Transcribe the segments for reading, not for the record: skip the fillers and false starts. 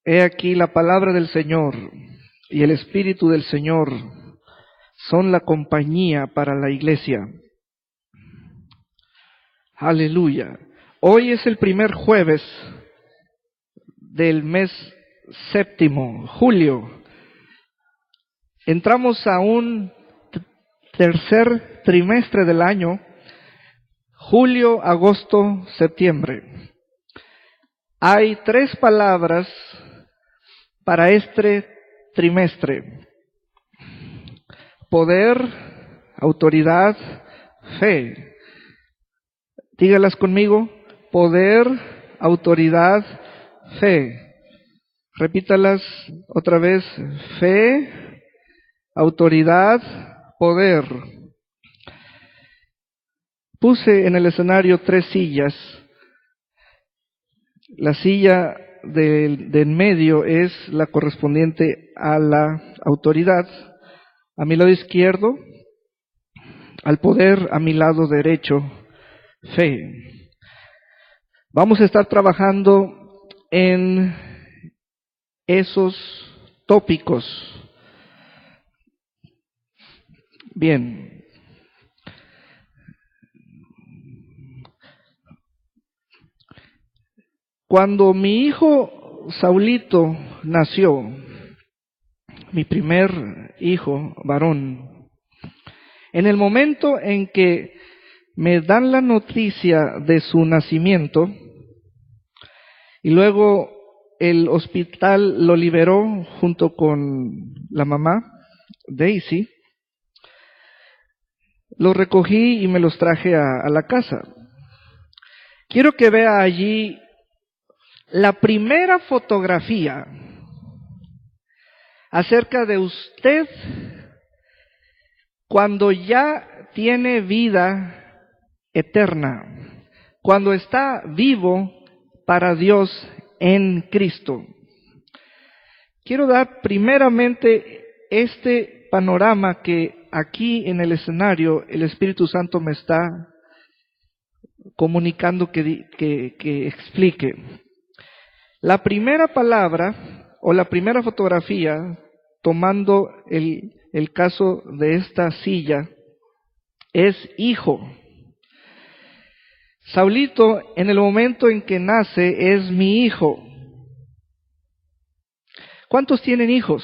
He aquí la palabra del Señor y el Espíritu del Señor son la compañía para la iglesia. Aleluya. Hoy es el primer jueves del mes séptimo, julio. Entramos a un tercer trimestre del año, julio, agosto, septiembre. Hay 3 palabras para este trimestre: poder, autoridad, fe. Dígalas conmigo: poder, autoridad, fe. Repítalas otra vez: fe, autoridad, poder. Puse en el escenario 3 sillas. La silla de en medio es la correspondiente a la autoridad. A mi lado izquierdo, al poder, a mi lado derecho, fe. Vamos a estar trabajando en esos tópicos. Bien. Cuando mi hijo Saulito nació, mi primer hijo varón, en el momento en que me dan la noticia de su nacimiento, y luego el hospital lo liberó junto con la mamá, Daisy, los recogí y me los traje a la casa. Quiero que vea allí la primera fotografía acerca de usted cuando ya tiene vida eterna, cuando está vivo para Dios en Cristo. Quiero dar primeramente este panorama que aquí en el escenario el Espíritu Santo me está comunicando que explique. La primera palabra o la primera fotografía, tomando el caso de esta silla, es hijo. Saulito, en el momento en que nace, es mi hijo. ¿Cuántos tienen hijos?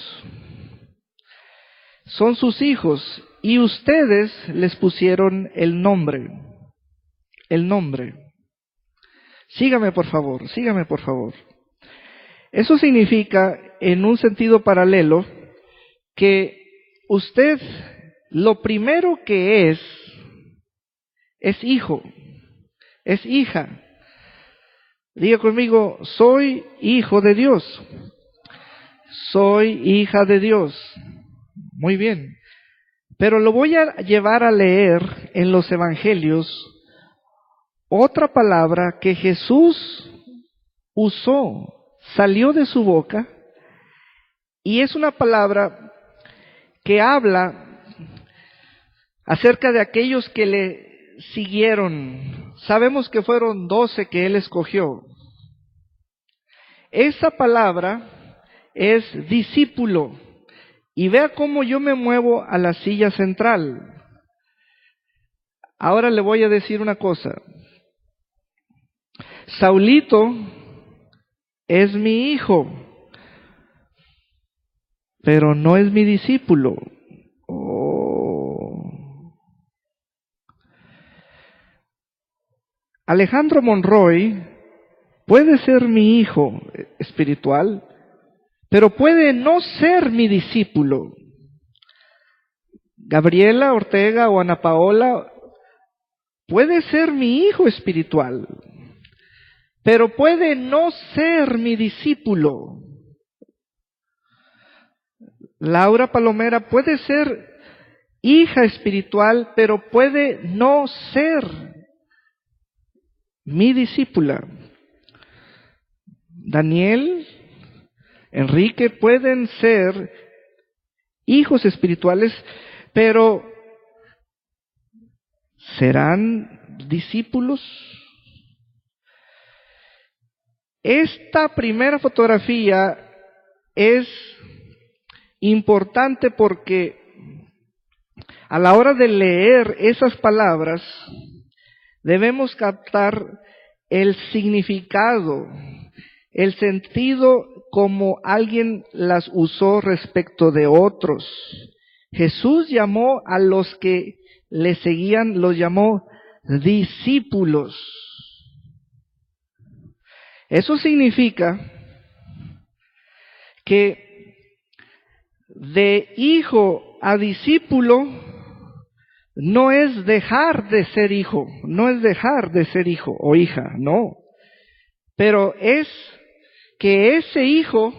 Son sus hijos y ustedes les pusieron el nombre. El nombre. Sígame por favor, sígame por favor. Eso significa, en un sentido paralelo, que usted lo primero que es hijo, es hija. Diga conmigo: soy hijo de Dios. Soy hija de Dios. Muy bien. Pero lo voy a llevar a leer en los evangelios otra palabra que Jesús usó, salió de su boca, y es una palabra que habla acerca de aquellos que le siguieron. Sabemos que fueron 12 que él escogió. Esa palabra es discípulo. Y vea cómo yo me muevo a la silla central. Ahora le voy a decir una cosa. Saulito es mi hijo, pero no es mi discípulo. Alejandro Monroy puede ser mi hijo espiritual, pero puede no ser mi discípulo. Gabriela Ortega o Ana Paola puede ser mi hijo espiritual, pero puede no ser mi discípulo. Laura Palomera puede ser hija espiritual, pero puede no ser mi discípula. Daniel, Enrique pueden ser hijos espirituales, pero ¿serán discípulos? Esta primera fotografía es importante porque a la hora de leer esas palabras debemos captar el significado, el sentido como alguien las usó respecto de otros. Jesús llamó a los que le seguían, los llamó discípulos. Eso significa que de hijo a discípulo no es dejar de ser hijo, no es dejar de ser hijo o hija, no. Pero es que ese hijo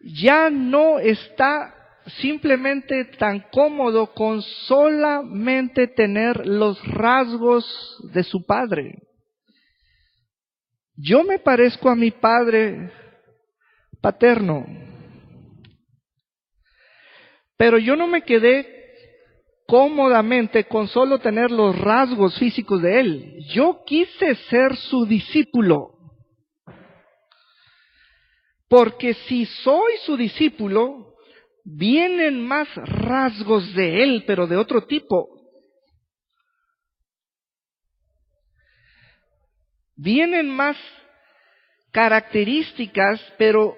ya no está simplemente tan cómodo con solamente tener los rasgos de su padre. Yo me parezco a mi padre paterno, pero yo no me quedé cómodamente con solo tener los rasgos físicos de él. Yo quise ser su discípulo. Porque si soy su discípulo, vienen más rasgos de él, pero de otro tipo. Vienen más características, pero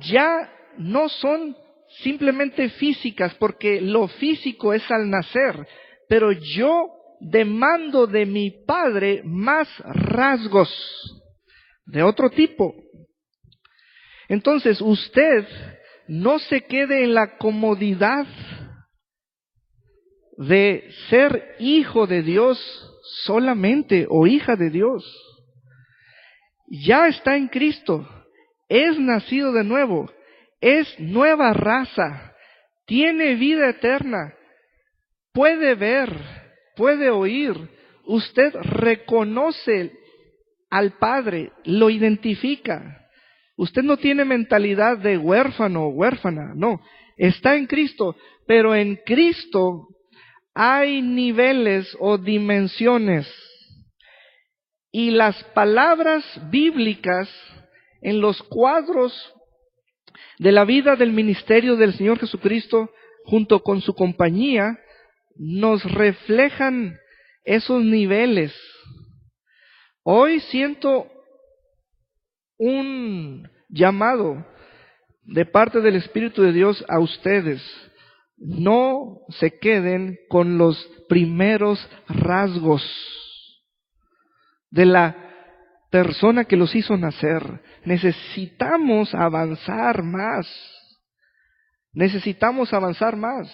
ya no son simplemente físicas, porque lo físico es al nacer, pero yo demando de mi padre más rasgos de otro tipo. Entonces usted no se quede en la comodidad de ser hijo de Dios solamente o hija de Dios. Ya está en Cristo, es nacido de nuevo, es nueva raza, tiene vida eterna, puede ver, puede oír, usted reconoce al Padre, lo identifica. Usted no tiene mentalidad de huérfano o huérfana, no, está en Cristo, pero en Cristo hay niveles o dimensiones. Y las palabras bíblicas en los cuadros de la vida del ministerio del Señor Jesucristo, junto con su compañía, nos reflejan esos niveles. Hoy siento un llamado de parte del Espíritu de Dios a ustedes. No se queden con los primeros rasgos de la persona que los hizo nacer. Necesitamos avanzar más. Necesitamos avanzar más.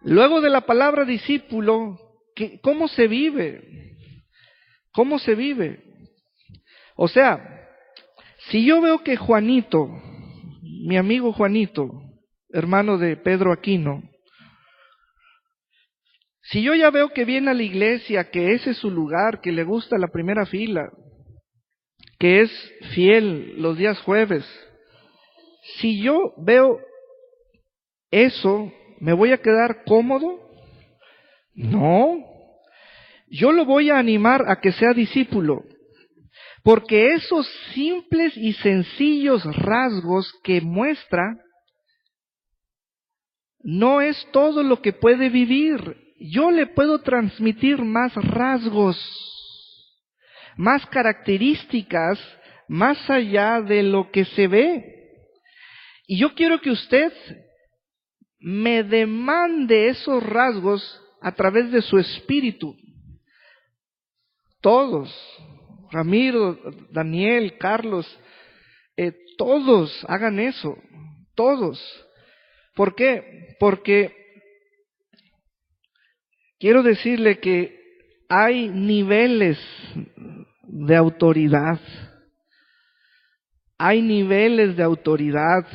Luego de la palabra discípulo, ¿cómo se vive? ¿Cómo se vive? O sea, si yo veo que Juanito, mi amigo Juanito, hermano de Pedro Aquino, si yo ya veo que viene a la iglesia, que ese es su lugar, que le gusta la primera fila, que es fiel los días jueves, si yo veo eso, ¿me voy a quedar cómodo? No. Yo lo voy a animar a que sea discípulo, porque esos simples y sencillos rasgos que muestra no es todo lo que puede vivir. Yo le puedo transmitir más rasgos, más características, más allá de lo que se ve. Y yo quiero que usted me demande esos rasgos a través de su espíritu. Todos, Ramiro, Daniel, Carlos, todos hagan eso, todos. ¿Por qué? Porque quiero decirle que hay niveles de autoridad, hay niveles de autoridad,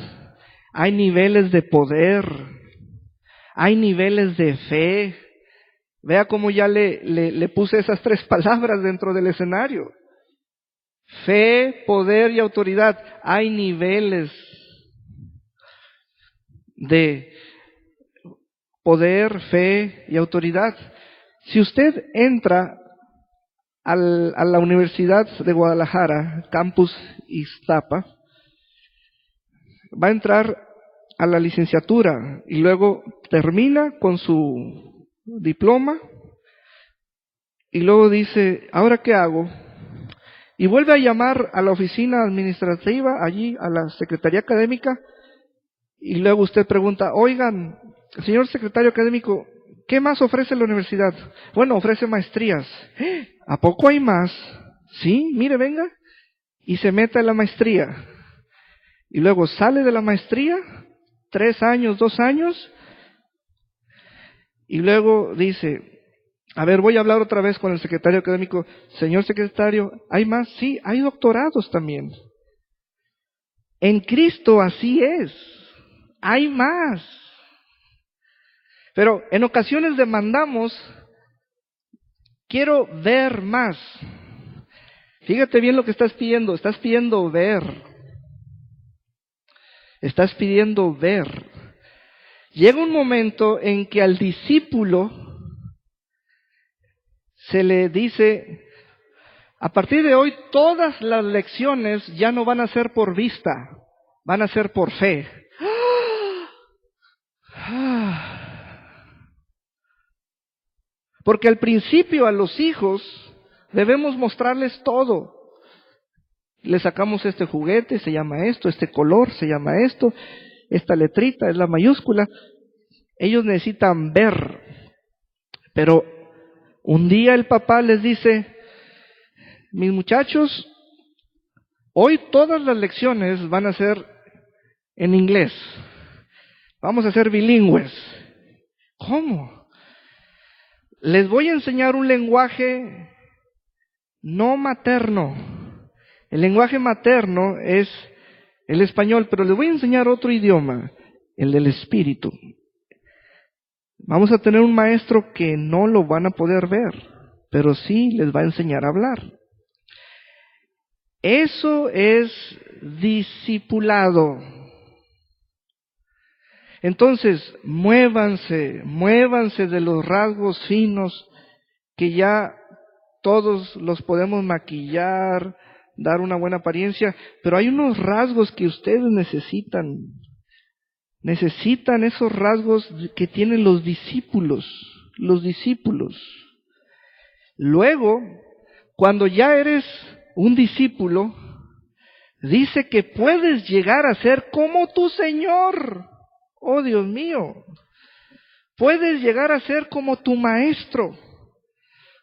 hay niveles de poder, hay niveles de fe. Vea cómo ya le puse esas tres palabras dentro del escenario. Fe, poder y autoridad. Hay niveles de poder, fe y autoridad. Si usted entra a la Universidad de Guadalajara, Campus Iztapa, va a entrar a la licenciatura y luego termina con su diploma y luego dice, ¿ahora qué hago? Y vuelve a llamar a la oficina administrativa, allí a la secretaría académica, y luego usted pregunta, oigan, señor secretario académico, ¿qué más ofrece la universidad? Bueno, ofrece maestrías. ¿A poco hay más? Sí, mire, venga. Y se mete a la maestría. Y luego sale de la maestría, 3 años, 2 años, y luego dice, a ver, voy a hablar otra vez con el secretario académico. Señor secretario, ¿hay más? Sí, hay doctorados también. En Cristo así es. Hay más. Pero en ocasiones demandamos, quiero ver más. Fíjate bien lo que estás pidiendo. Estás pidiendo ver. Estás pidiendo ver. Llega un momento en que al discípulo se le dice, a partir de hoy todas las lecciones ya no van a ser por vista, van a ser por fe. Porque al principio a los hijos debemos mostrarles todo. Le sacamos este juguete, se llama esto, este color, se llama esto, esta letrita es la mayúscula. Ellos necesitan ver. Pero un día el papá les dice, mis muchachos, hoy todas las lecciones van a ser en inglés. Vamos a ser bilingües. ¿Cómo? Les voy a enseñar un lenguaje no materno. El lenguaje materno es el español, pero les voy a enseñar otro idioma, el del espíritu. Vamos a tener un maestro que no lo van a poder ver, pero sí les va a enseñar a hablar. Eso es discipulado. Entonces, muévanse de los rasgos finos que ya todos los podemos maquillar, dar una buena apariencia, pero hay unos rasgos que ustedes necesitan. Necesitan esos rasgos que tienen los discípulos. Luego, cuando ya eres un discípulo, dice que puedes llegar a ser como tu Señor. Oh, Dios mío. Puedes llegar a ser como tu maestro.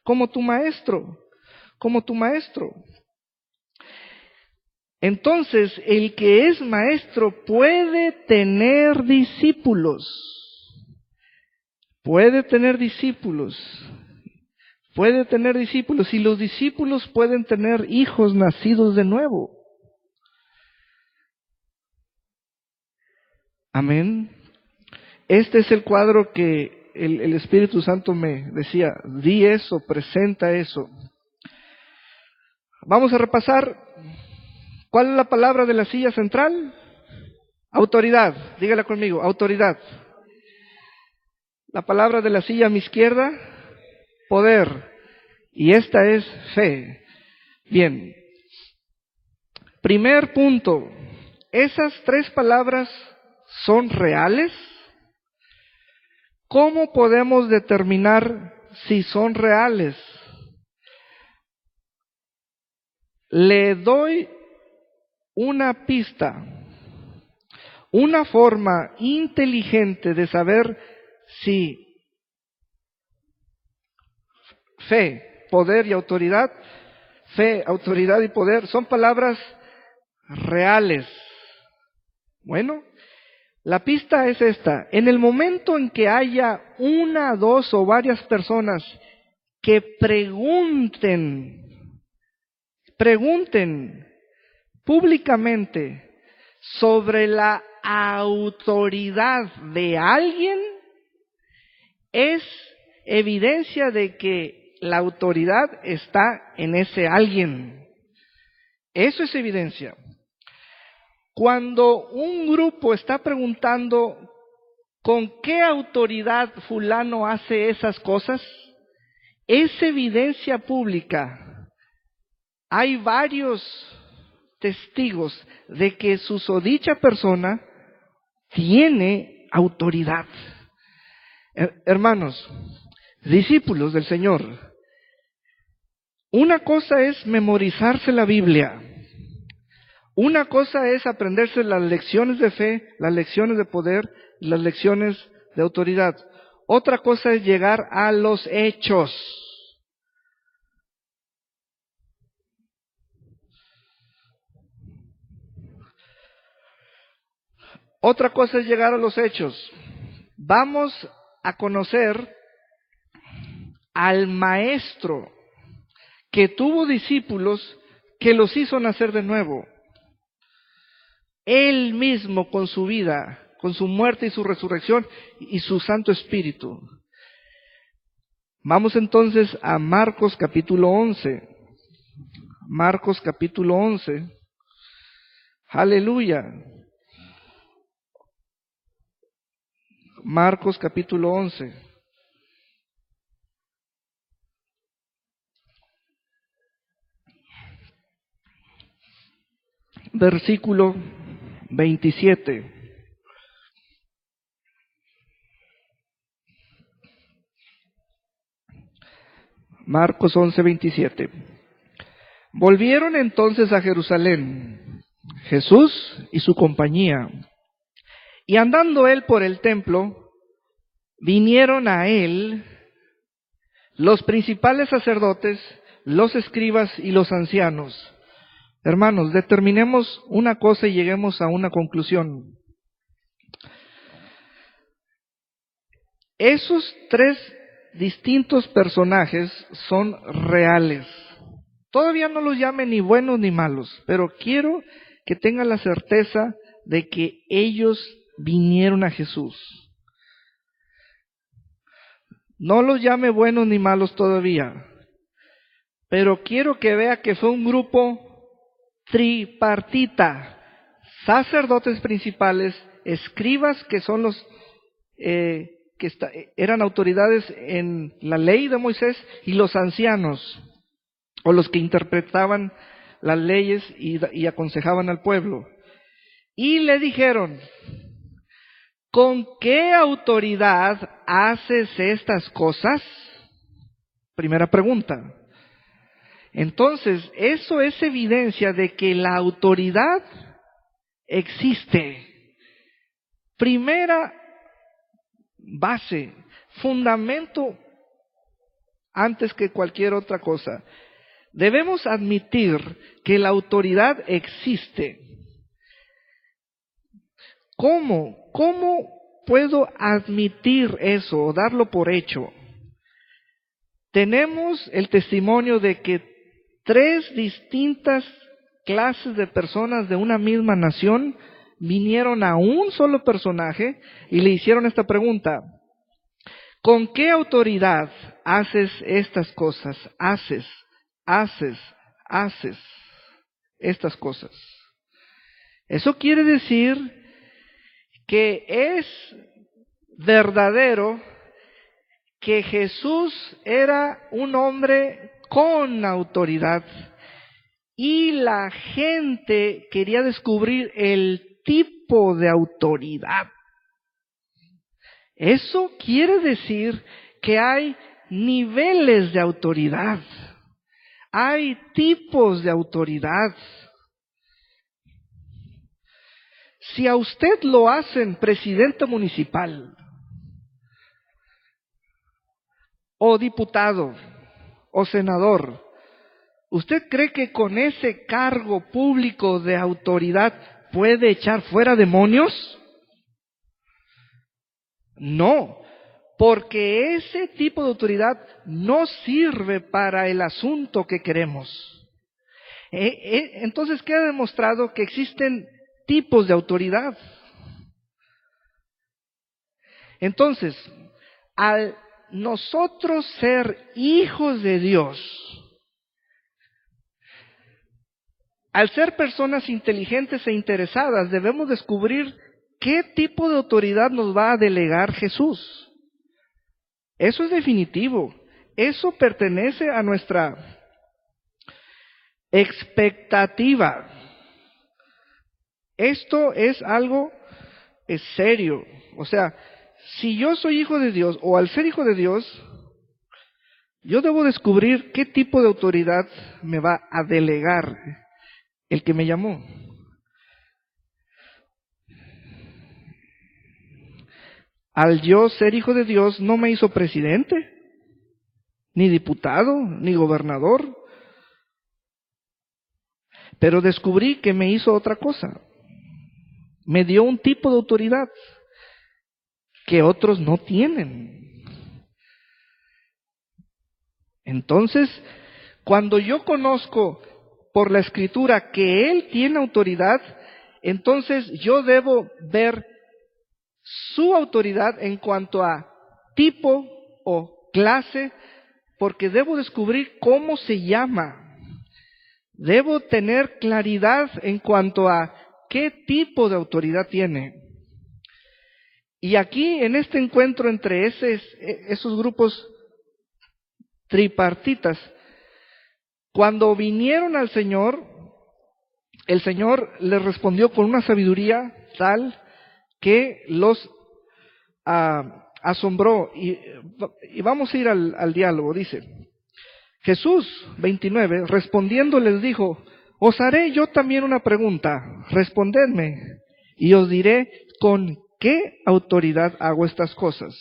Como tu maestro. Entonces, el que es maestro puede tener discípulos. Puede tener discípulos. Y los discípulos pueden tener hijos nacidos de nuevo. Amén. Este es el cuadro que el Espíritu Santo me decía, di eso, presenta eso. Vamos a repasar. ¿Cuál es la palabra de la silla central? Autoridad. Dígala conmigo, autoridad. La palabra de la silla a mi izquierda, poder. Y esta es fe. Bien. Primer punto. ¿Esas 3 palabras son reales? ¿Cómo podemos determinar si son reales? Le doy una pista, una forma inteligente de saber si fe, poder y autoridad, fe, autoridad y poder son palabras reales. Bueno, la pista es esta. En el momento en que haya 1, 2 o varias personas que pregunten públicamente sobre la autoridad de alguien, es evidencia de que la autoridad está en ese alguien. Eso es evidencia. Cuando un grupo está preguntando ¿con qué autoridad fulano hace esas cosas? Es evidencia pública hay varios testigos de que susodicha persona tiene autoridad. Hermanos, discípulos del Señor, una cosa es memorizarse la Biblia, una cosa es aprenderse las lecciones de fe, las lecciones de poder, las lecciones de autoridad. Otra cosa es llegar a los hechos. Otra cosa es llegar a los hechos. Vamos a conocer al maestro que tuvo discípulos que los hizo nacer de nuevo. Él mismo con su vida, con su muerte y su resurrección y su Santo Espíritu. Vamos entonces a Marcos capítulo 11. Marcos capítulo 11. Aleluya. Marcos capítulo 11. Versículo 27. Marcos 11, 27. Volvieron entonces a Jerusalén, Jesús y su compañía, y andando él por el templo, vinieron a él los principales sacerdotes, los escribas y los ancianos. Hermanos, determinemos una cosa y lleguemos a una conclusión. Esos tres distintos personajes son reales. Todavía no los llame ni buenos ni malos, pero quiero que tengan la certeza de que ellos vinieron a Jesús. No los llame buenos ni malos todavía, pero quiero que vea que fue un grupo tripartita: sacerdotes principales, escribas que son los eran autoridades en la ley de Moisés, y los ancianos, o los que interpretaban las leyes y aconsejaban al pueblo. Y le dijeron: ¿con qué autoridad haces estas cosas? Primera pregunta. Entonces, eso es evidencia de que la autoridad existe. Primera base, fundamento antes que cualquier otra cosa. Debemos admitir que la autoridad existe. ¿Cómo puedo admitir eso o darlo por hecho? Tenemos el testimonio de que tres distintas clases de personas de una misma nación vinieron a un solo personaje y le hicieron esta pregunta: ¿con qué autoridad haces estas cosas? Haces estas cosas. Eso quiere decir que es verdadero que Jesús era un hombre con autoridad, y la gente quería descubrir el tipo de autoridad. Eso quiere decir que hay niveles de autoridad, hay tipos de autoridad. Si a usted lo hacen presidente municipal, o diputado, o senador, ¿usted cree que con ese cargo público de autoridad puede echar fuera demonios? No, porque ese tipo de autoridad no sirve para el asunto que queremos. Entonces queda demostrado que existen tipos de autoridad. Entonces, al nosotros ser hijos de Dios, al ser personas inteligentes e interesadas, debemos descubrir qué tipo de autoridad nos va a delegar Jesús. Eso es definitivo. Eso pertenece a nuestra expectativa. Esto es algo serio. O sea, si yo soy hijo de Dios, o al ser hijo de Dios, yo debo descubrir qué tipo de autoridad me va a delegar el que me llamó. Al yo ser hijo de Dios, no me hizo presidente, ni diputado, ni gobernador. Pero descubrí que me hizo otra cosa. Me dio un tipo de autoridad que otros no tienen. Entonces, cuando yo conozco por la Escritura que Él tiene autoridad, entonces yo debo ver su autoridad en cuanto a tipo o clase, porque debo descubrir cómo se llama. Debo tener claridad en cuanto a qué tipo de autoridad tiene. Y aquí, en este encuentro entre esos grupos tripartitas, cuando vinieron al Señor, el Señor les respondió con una sabiduría tal que los asombró. Y vamos a ir al diálogo. Dice, Jesús, 29, respondiendo les dijo, os haré yo también una pregunta, respondedme, y os diré con qué autoridad hago estas cosas.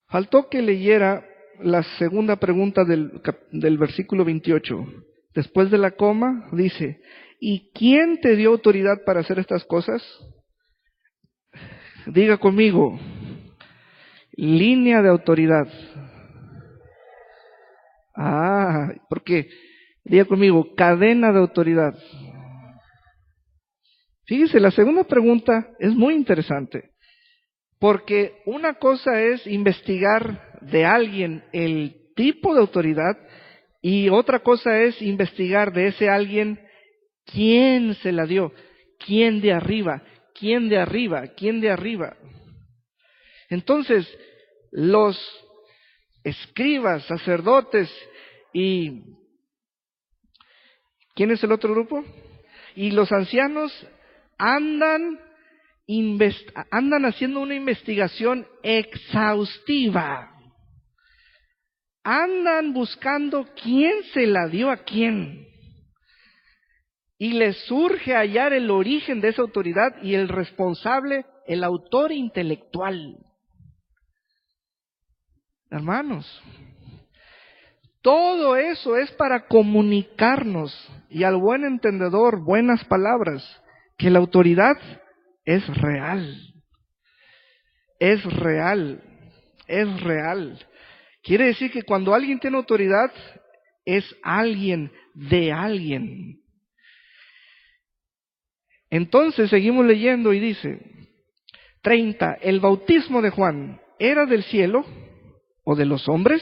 Faltó que leyera la segunda pregunta del versículo 28. Después de la coma, dice, ¿y quién te dio autoridad para hacer estas cosas? Diga conmigo, línea de autoridad. Porque, diga conmigo, cadena de autoridad. Fíjese, la segunda pregunta es muy interesante, porque una cosa es investigar de alguien el tipo de autoridad y otra cosa es investigar de ese alguien quién se la dio, quién de arriba, quién de arriba, quién de arriba. Entonces, los escribas, sacerdotes y ¿quién es el otro grupo? Y los ancianos andan haciendo una investigación exhaustiva. Andan buscando quién se la dio a quién. Y les surge hallar el origen de esa autoridad y el responsable, el autor intelectual. Hermanos, todo eso es para comunicarnos y al buen entendedor buenas palabras, que la autoridad es real. Es real. Es real. Quiere decir que cuando alguien tiene autoridad, es alguien de alguien. Entonces seguimos leyendo y dice, 30, ¿el bautismo de Juan era del cielo o de los hombres?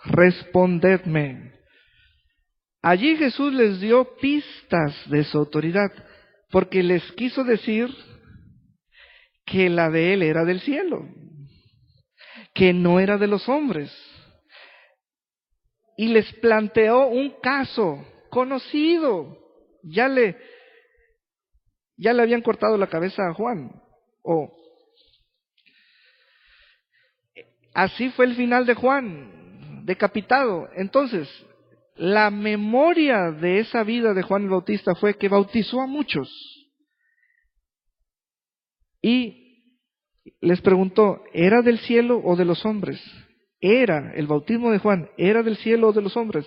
Respondedme. Allí Jesús les dio pistas de su autoridad, porque les quiso decir que la de él era del cielo, que no era de los hombres. Y les planteó un caso conocido. Ya le habían cortado la cabeza a Juan. Así fue el final de Juan, decapitado. Entonces, la memoria de esa vida de Juan el Bautista fue que bautizó a muchos. Y les preguntó, ¿era del cielo o de los hombres? El bautismo de Juan, ¿era del cielo o de los hombres?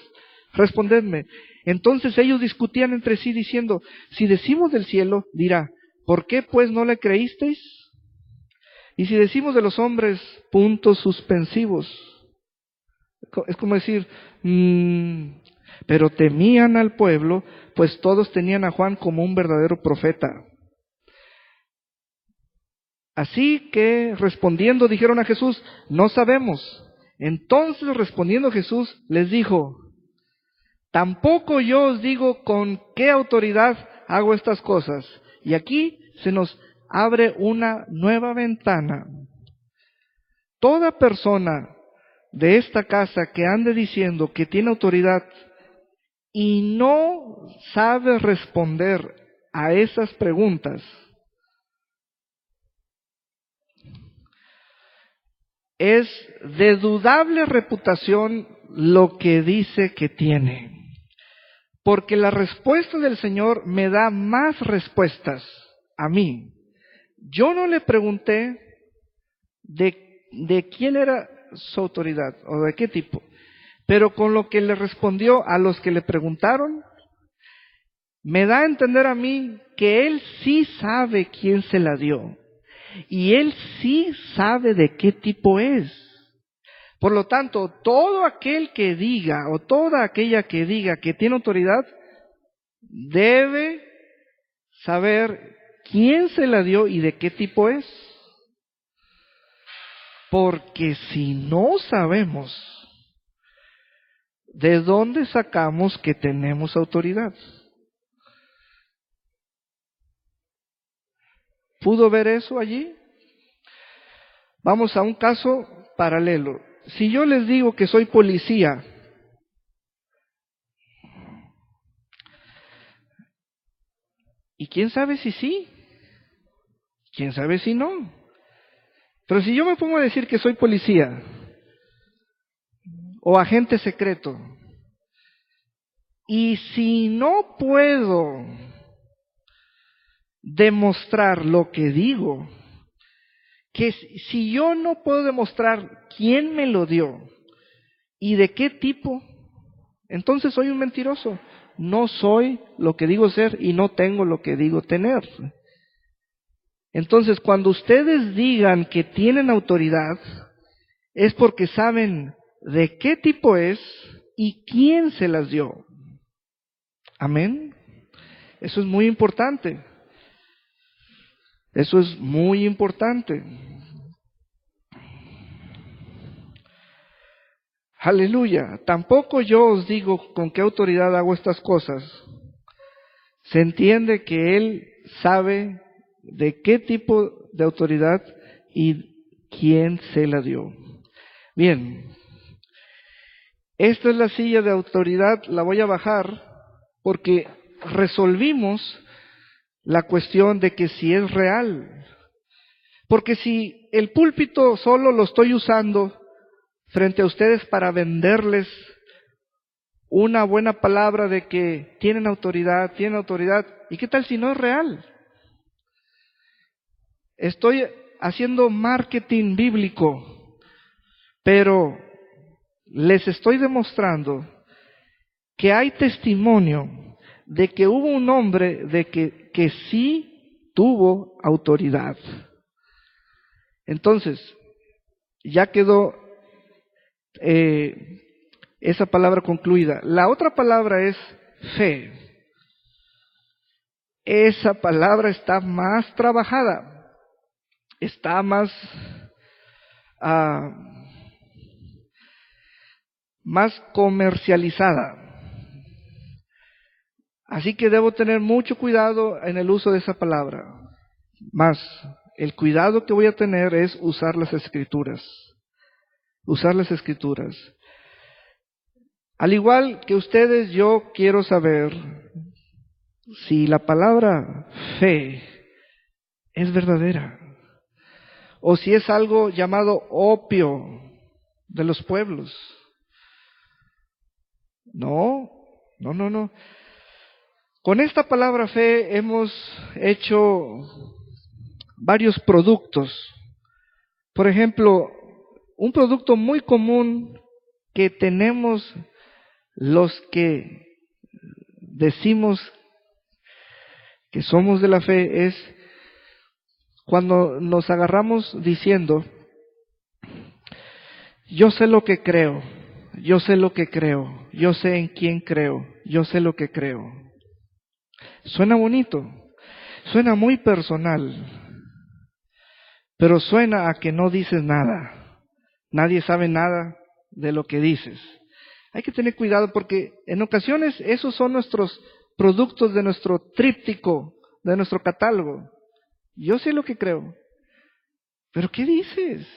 Respondedme. Entonces ellos discutían entre sí diciendo, si decimos del cielo, dirá, ¿por qué pues no le creísteis? Y si decimos de los hombres, puntos suspensivos. Es como decir, pero temían al pueblo, pues todos tenían a Juan como un verdadero profeta. Así que respondiendo dijeron a Jesús, no sabemos. Entonces respondiendo Jesús les dijo, tampoco yo os digo con qué autoridad hago estas cosas. Y aquí se nos abre una nueva ventana. Toda persona de esta casa que ande diciendo que tiene autoridad y no sabe responder a esas preguntas, es de dudable reputación lo que dice que tiene. Porque la respuesta del Señor me da más respuestas a mí. Yo no le pregunté de quién era su autoridad o de qué tipo, pero con lo que le respondió a los que le preguntaron, me da a entender a mí que Él sí sabe quién se la dio y Él sí sabe de qué tipo es. Por lo tanto, todo aquel que diga o toda aquella que diga que tiene autoridad debe saber quién se la dio y de qué tipo es. Porque si no sabemos, ¿de dónde sacamos que tenemos autoridad? ¿Pudo ver eso allí? Vamos a un caso paralelo. Si yo les digo que soy policía, ¿y quién sabe si sí? ¿Quién sabe si no? Pero si yo me pongo a decir que soy policía o agente secreto, y si no puedo demostrar lo que digo, que si yo no puedo demostrar quién me lo dio y de qué tipo, entonces soy un mentiroso. No soy lo que digo ser y no tengo lo que digo tener. Entonces, cuando ustedes digan que tienen autoridad, es porque saben de qué tipo es y quién se las dio. Amén. Eso es muy importante. Eso es muy importante. Aleluya. Tampoco yo os digo con qué autoridad hago estas cosas. Se entiende que Él sabe de qué tipo de autoridad y quién se la dio. Bien. Esta es la silla de autoridad, la voy a bajar porque resolvimos la cuestión de que si es real. Porque si el púlpito solo lo estoy usando frente a ustedes para venderles una buena palabra de que tienen autoridad, ¿y qué tal si no es real? Estoy haciendo marketing bíblico, pero les estoy demostrando que hay testimonio de que hubo un hombre de que sí tuvo autoridad. Entonces, ya quedó esa palabra concluida. La otra palabra es fe. Esa palabra está más trabajada, está más comercializada. Así que debo tener mucho cuidado en el uso de esa palabra. Más, el cuidado que voy a tener es usar las escrituras. Usar las escrituras. Al igual que ustedes, yo quiero saber si la palabra fe es verdadera o si es algo llamado opio de los pueblos. No. Con esta palabra fe hemos hecho varios productos. Por ejemplo, un producto muy común que tenemos los que decimos que somos de la fe es cuando nos agarramos diciendo, yo sé lo que creo, yo sé lo que creo, yo sé en quién creo, yo sé lo que creo. Suena bonito, suena muy personal, pero suena a que no dices nada. Nadie sabe nada de lo que dices. Hay que tener cuidado porque en ocasiones esos son nuestros productos de nuestro tríptico, de nuestro catálogo. Yo sé lo que creo, pero ¿qué dices?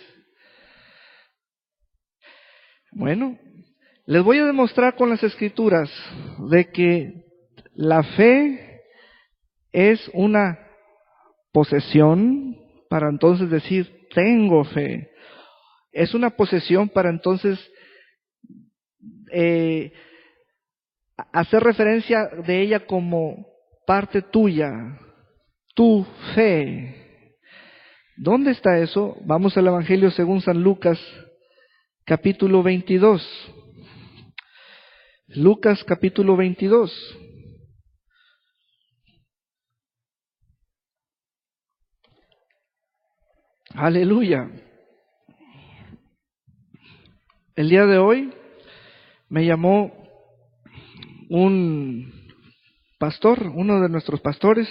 Bueno, Les voy a demostrar con las Escrituras de que la fe es una posesión para entonces decir, tengo fe. Es una posesión para entonces hacer referencia de ella como parte tuya, tu fe. ¿Dónde está eso? Vamos al Evangelio según San Lucas, capítulo 22. Lucas, capítulo 22. Aleluya. El día de hoy me llamó un pastor, uno de nuestros pastores,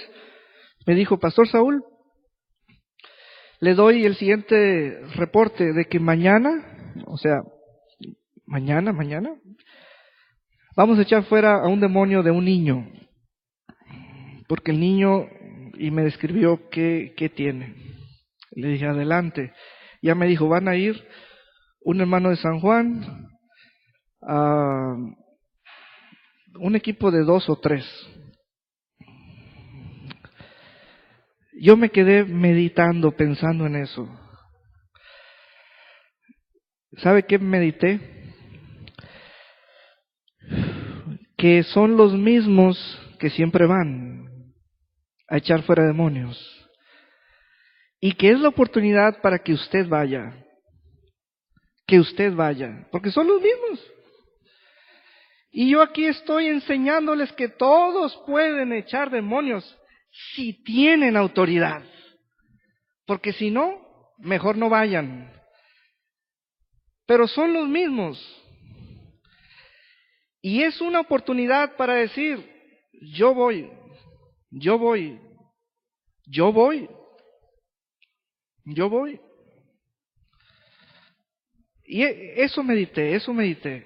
me dijo, Pastor Saúl, le doy el siguiente reporte de que mañana, o sea, mañana, vamos a echar fuera a un demonio de un niño, porque el niño, y me describió qué tiene. Le dije, adelante. Ya me dijo, van a ir un hermano de San Juan, a un equipo de 2 o 3. Yo me quedé meditando, pensando en eso. ¿Sabe qué medité? Que son los mismos que siempre van a echar fuera demonios. Y que es la oportunidad para que usted vaya. Que usted vaya. Porque son los mismos. Y yo aquí estoy enseñándoles que todos pueden echar demonios si tienen autoridad. Porque si no, mejor no vayan. Pero son los mismos. Y es una oportunidad para decir, yo voy. Y eso medité.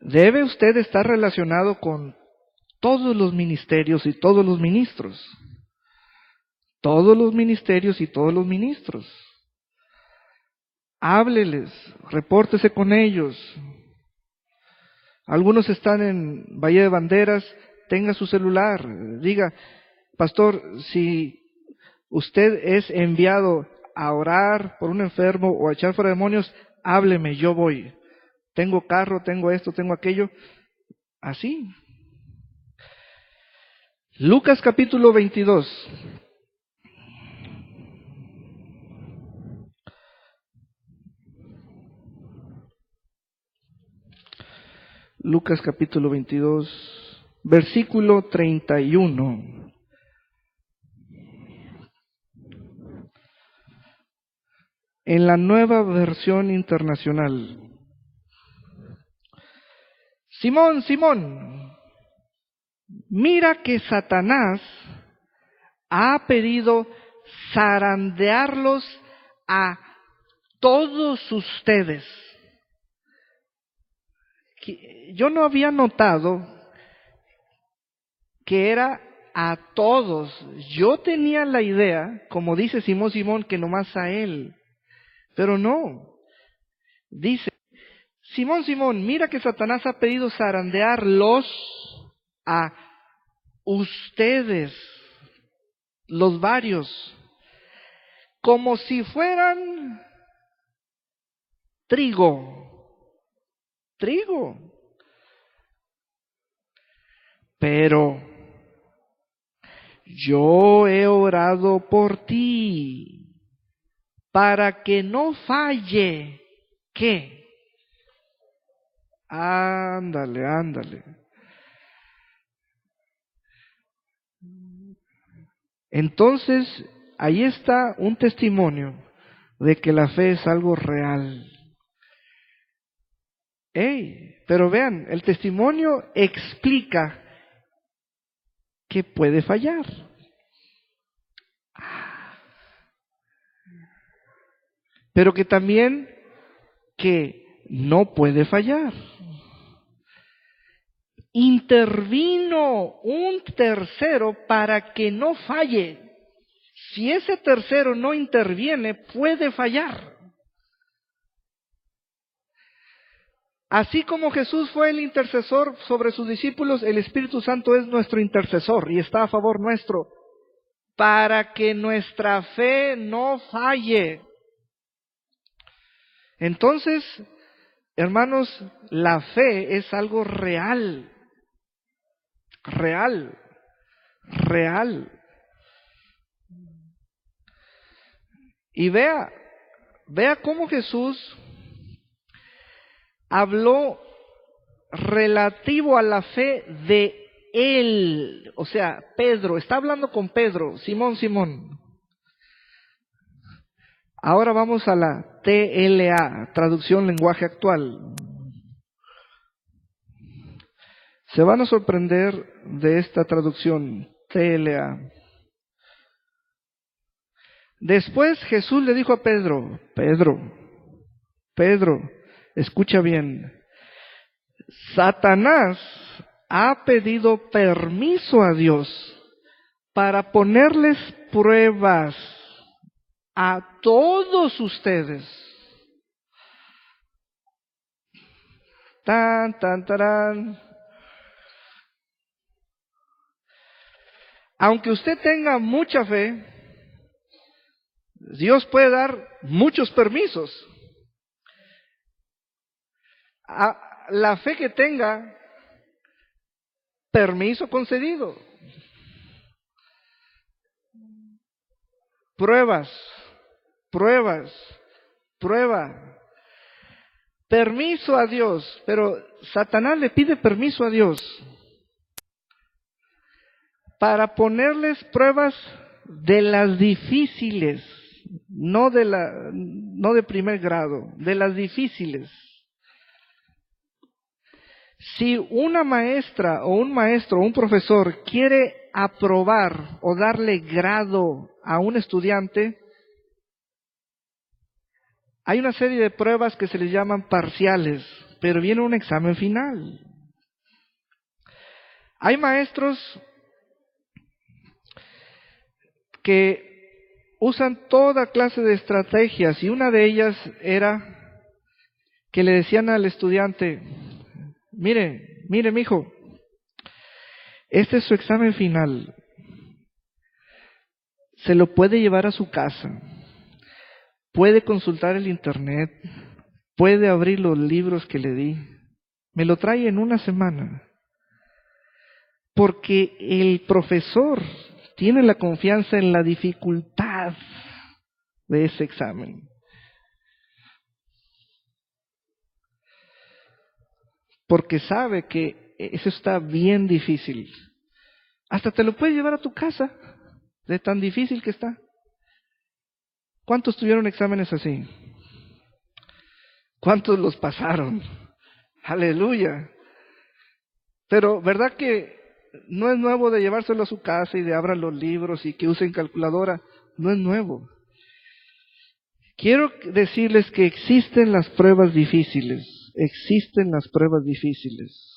Debe usted estar relacionado con todos los ministerios y todos los ministros. Todos los ministerios y todos los ministros. Hábleles, repórtese con ellos. Algunos están en Valle de Banderas, tenga su celular, diga, pastor, si usted es enviado a orar por un enfermo o a echar fuera demonios, hábleme, yo voy. Tengo carro, tengo esto, tengo aquello. Así. Lucas capítulo 22. Lucas capítulo 22, versículo 31. En la Nueva Versión Internacional. Simón, Simón, mira que Satanás ha pedido zarandearlos a todos ustedes. Yo no había notado que era a todos. Yo tenía la idea, como dice Simón, que nomás a él. Pero no. Dice, Simón, mira que Satanás ha pedido zarandearlos a ustedes, los varios, como si fueran trigo. Pero yo he orado por ti para que no falle. ¿Qué? Ándale. Entonces, ahí está un testimonio de que la fe es algo real. Pero vean, el testimonio explica que puede fallar. Pero que también que no puede fallar. Intervino un tercero para que no falle. Si ese tercero no interviene, puede fallar. Así como Jesús fue el intercesor sobre sus discípulos, el Espíritu Santo es nuestro intercesor y está a favor nuestro, para que nuestra fe no falle. Entonces, hermanos, la fe es algo real, real, real. Y vea cómo Jesús habló relativo a la fe de él. O sea, Pedro, está hablando con Pedro, Simón. Ahora vamos a la TLA, traducción lenguaje actual. Se van a sorprender de esta traducción, TLA. Después Jesús le dijo a Pedro, Pedro, escucha bien, Satanás ha pedido permiso a Dios para ponerles pruebas a todos ustedes. Tarán. Aunque usted tenga mucha fe, Dios puede dar muchos permisos. A la fe que tenga, permiso concedido. Prueba. Permiso a Dios, pero Satanás le pide permiso a Dios para ponerles pruebas de las difíciles, no de primer grado, de las difíciles. Si una maestra o un maestro o un profesor quiere aprobar o darle grado a un estudiante, hay una serie de pruebas que se les llaman parciales, pero viene un examen final. Hay maestros que usan toda clase de estrategias y una de ellas era que le decían al estudiante, mire mijo, este es su examen final, se lo puede llevar a su casa, puede consultar el internet, puede abrir los libros que le di, me lo trae en una semana, porque el profesor tiene la confianza en la dificultad de ese examen. Porque sabe que eso está bien difícil. Hasta te lo puede llevar a tu casa, de tan difícil que está. ¿Cuántos tuvieron exámenes así? ¿Cuántos los pasaron? Aleluya. Pero, ¿verdad que no es nuevo de llevárselo a su casa y de abran los libros y que usen calculadora? No es nuevo. Quiero decirles que existen las pruebas difíciles. Existen las pruebas difíciles.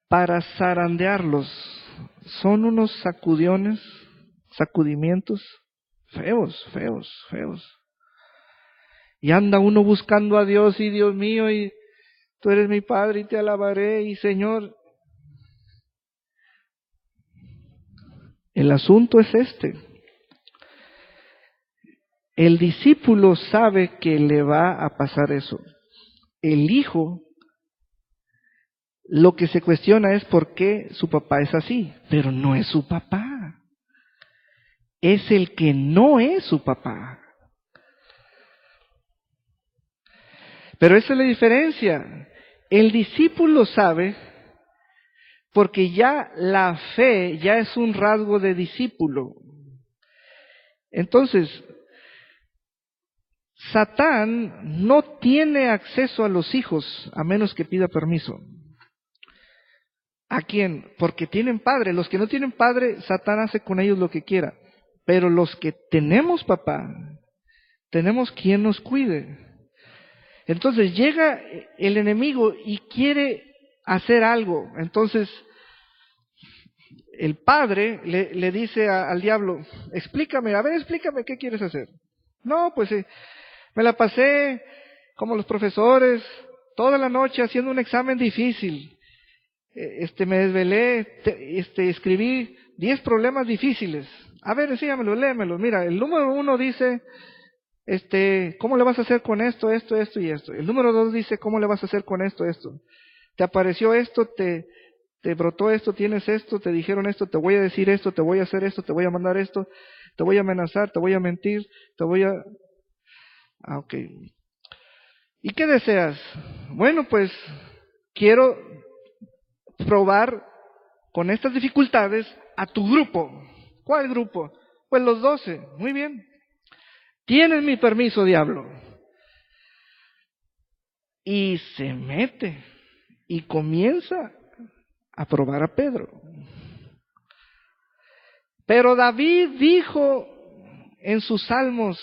Para zarandearlos, son unos sacudimientos feos. Y anda uno buscando a Dios y Dios mío, y tú eres mi Padre y te alabaré, y Señor. El asunto es este. El discípulo sabe que le va a pasar eso. El hijo, lo que se cuestiona es por qué su papá es así, pero no es su papá. Es el que no es su papá. Pero esa es la diferencia. El discípulo sabe porque ya la fe ya es un rasgo de discípulo. Entonces, Satán no tiene acceso a los hijos a menos que pida permiso. ¿A quién? Porque tienen padre. Los que no tienen padre, Satán hace con ellos lo que quiera. Pero los que tenemos papá, tenemos quien nos cuide. Entonces llega el enemigo y quiere hacer algo. Entonces el padre le dice al diablo, explícame qué quieres hacer. No, pues me la pasé como los profesores toda la noche haciendo un examen difícil. Me desvelé, escribí 10 problemas difíciles. A ver, enséñamelo, léemelo. Mira, el número 1 dice, ¿cómo le vas a hacer con esto, esto y esto? El número 2 dice, ¿cómo le vas a hacer con esto, esto? Te apareció esto, te brotó esto, tienes esto, te dijeron esto, te voy a decir esto, te voy a hacer esto, te voy a mandar esto, te voy a amenazar, te voy a mentir, te voy a... Ah, ok. ¿Y qué deseas? Bueno, pues quiero probar con estas dificultades a tu grupo. ¿Cuál grupo? Pues los 12. Muy bien. Tienes mi permiso, diablo. Y se mete y comienza a probar a Pedro. Pero David dijo en sus salmos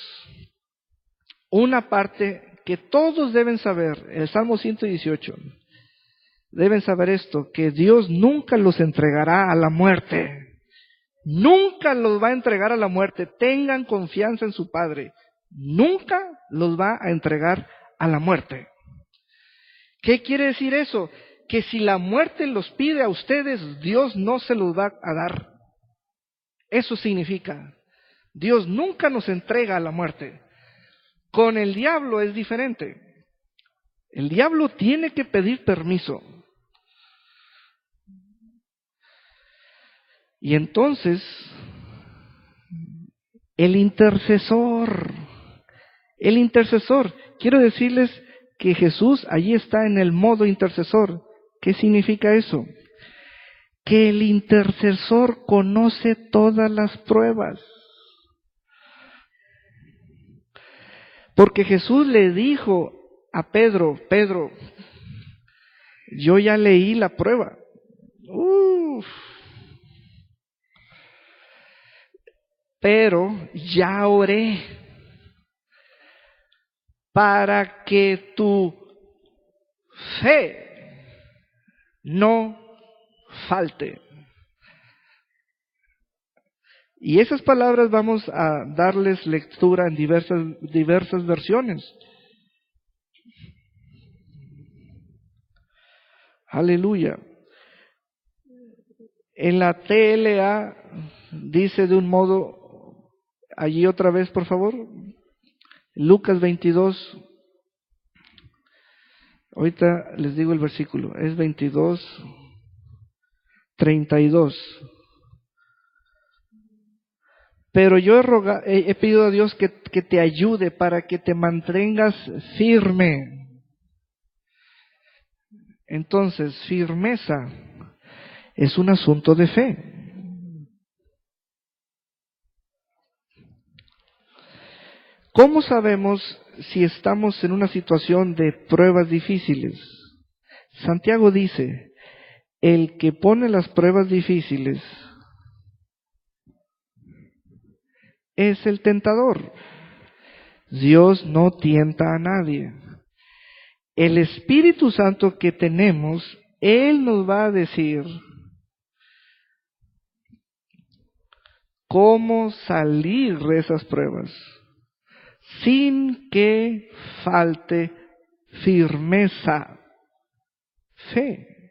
una parte que todos deben saber, el Salmo 118. Deben saber esto, que Dios nunca los entregará a la muerte. Nunca los va a entregar a la muerte. Tengan confianza en su Padre. Nunca los va a entregar a la muerte. ¿Qué quiere decir eso? Que si la muerte los pide a ustedes, Dios no se los va a dar. Eso significa, Dios nunca nos entrega a la muerte. Con el diablo es diferente. El diablo tiene que pedir permiso. Y entonces, el intercesor, quiero decirles que Jesús allí está en el modo intercesor. ¿Qué significa eso? Que el intercesor conoce todas las pruebas. Porque Jesús le dijo a Pedro, yo ya leí la prueba. Pero ya oré para que tu fe no falte. Y esas palabras vamos a darles lectura en diversas versiones. Aleluya. En la TLA dice de un modo, allí otra vez por favor, Lucas 22, ahorita les digo el versículo, es 22:32. Pero yo he pedido a Dios que te ayude para que te mantengas firme. Entonces, firmeza es un asunto de fe. ¿Cómo sabemos si estamos en una situación de pruebas difíciles? Santiago dice, el que pone las pruebas difíciles es el tentador. Dios no tienta a nadie. El Espíritu Santo que tenemos, Él nos va a decir cómo salir de esas pruebas sin que falte firmeza, fe.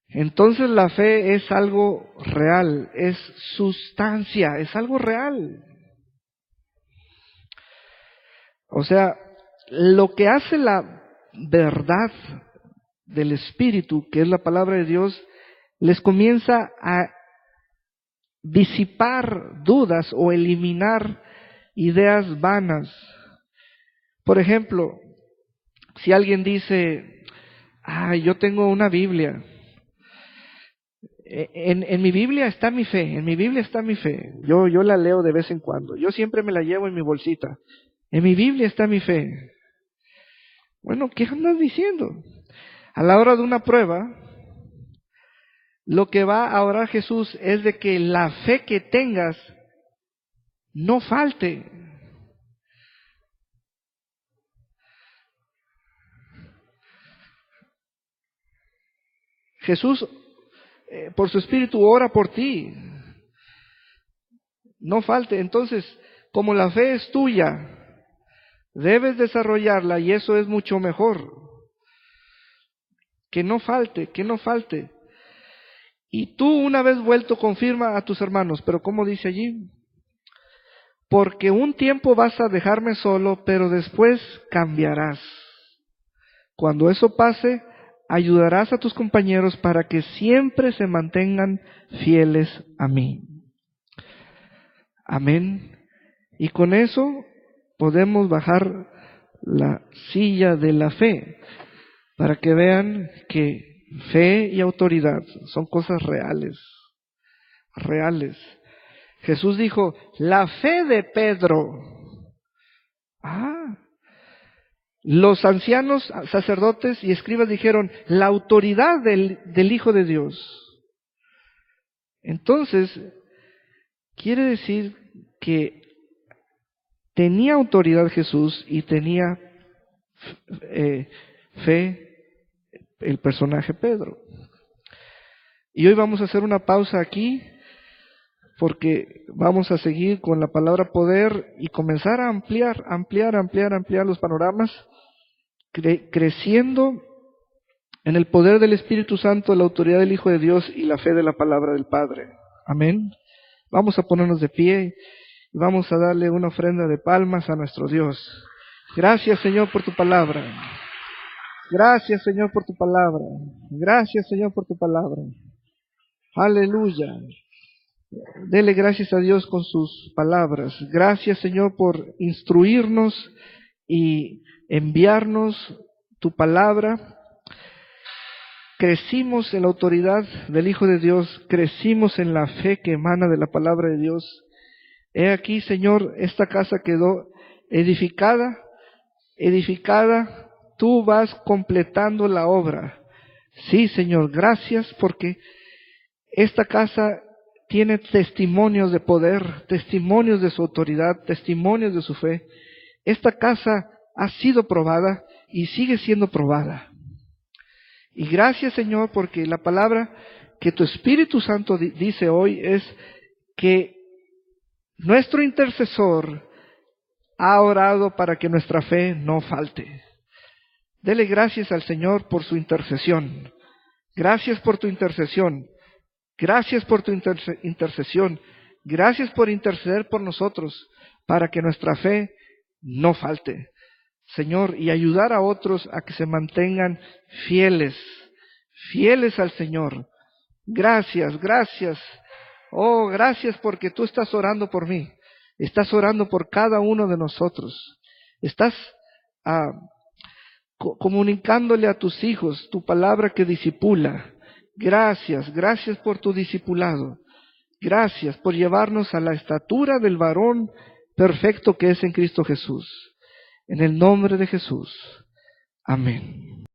Entonces la fe es algo real, es sustancia, es algo real. O sea, lo que hace la verdad del Espíritu, que es la palabra de Dios, les comienza a disipar dudas o eliminar ideas vanas. Por ejemplo, si alguien dice, yo tengo una Biblia, en mi Biblia está mi fe, yo la leo de vez en cuando, yo siempre me la llevo en mi bolsita, en mi Biblia está mi fe. Bueno, ¿qué andas diciendo? A la hora de una prueba, lo que va a orar Jesús es de que la fe que tengas no falte. Jesús por su Espíritu ora por ti. No falte. Entonces, como la fe es tuya, debes desarrollarla y eso es mucho mejor. Que no falte, que no falte. Y tú, una vez vuelto, confirma a tus hermanos. Pero ¿cómo dice allí? Porque un tiempo vas a dejarme solo, pero después cambiarás. Cuando eso pase, ayudarás a tus compañeros para que siempre se mantengan fieles a mí. Amén. Y con eso podemos bajar la silla de la fe, para que vean que fe y autoridad son cosas reales, reales. Jesús dijo, la fe de Pedro. Los ancianos, sacerdotes y escribas dijeron, la autoridad del Hijo de Dios. Entonces, quiere decir que tenía autoridad Jesús y tenía fe el personaje Pedro. Y hoy vamos a hacer una pausa aquí, porque vamos a seguir con la palabra poder y comenzar a ampliar los panoramas, creciendo en el poder del Espíritu Santo, la autoridad del Hijo de Dios y la fe de la palabra del Padre. Amén. Vamos a ponernos de pie y vamos a darle una ofrenda de palmas a nuestro Dios. Gracias, Señor, por tu palabra. Gracias, Señor, por tu palabra. Gracias, Señor, por tu palabra. Aleluya. Dele gracias a Dios con sus palabras. Gracias, Señor, por instruirnos y enviarnos tu palabra. Crecimos en la autoridad del Hijo de Dios, crecimos en la fe que emana de la palabra de Dios. He aquí, Señor, esta casa quedó edificada, tú vas completando la obra. Sí, Señor, gracias porque esta casa tiene testimonios de poder, testimonios de su autoridad, testimonios de su fe. Esta casa ha sido probada y sigue siendo probada. Y gracias, Señor, porque la palabra que tu Espíritu Santo dice hoy es que nuestro intercesor ha orado para que nuestra fe no falte. Dele gracias al Señor por su intercesión. Gracias por tu intercesión. Gracias por tu intercesión. Gracias por interceder por nosotros para que nuestra fe no falte. Señor, y ayudar a otros a que se mantengan fieles al Señor. Gracias, gracias. Oh, gracias porque tú estás orando por mí. Estás orando por cada uno de nosotros. Estás comunicándole a tus hijos tu palabra que discipula. Gracias, gracias por tu discipulado. Gracias por llevarnos a la estatura del varón perfecto que es en Cristo Jesús. En el nombre de Jesús. Amén.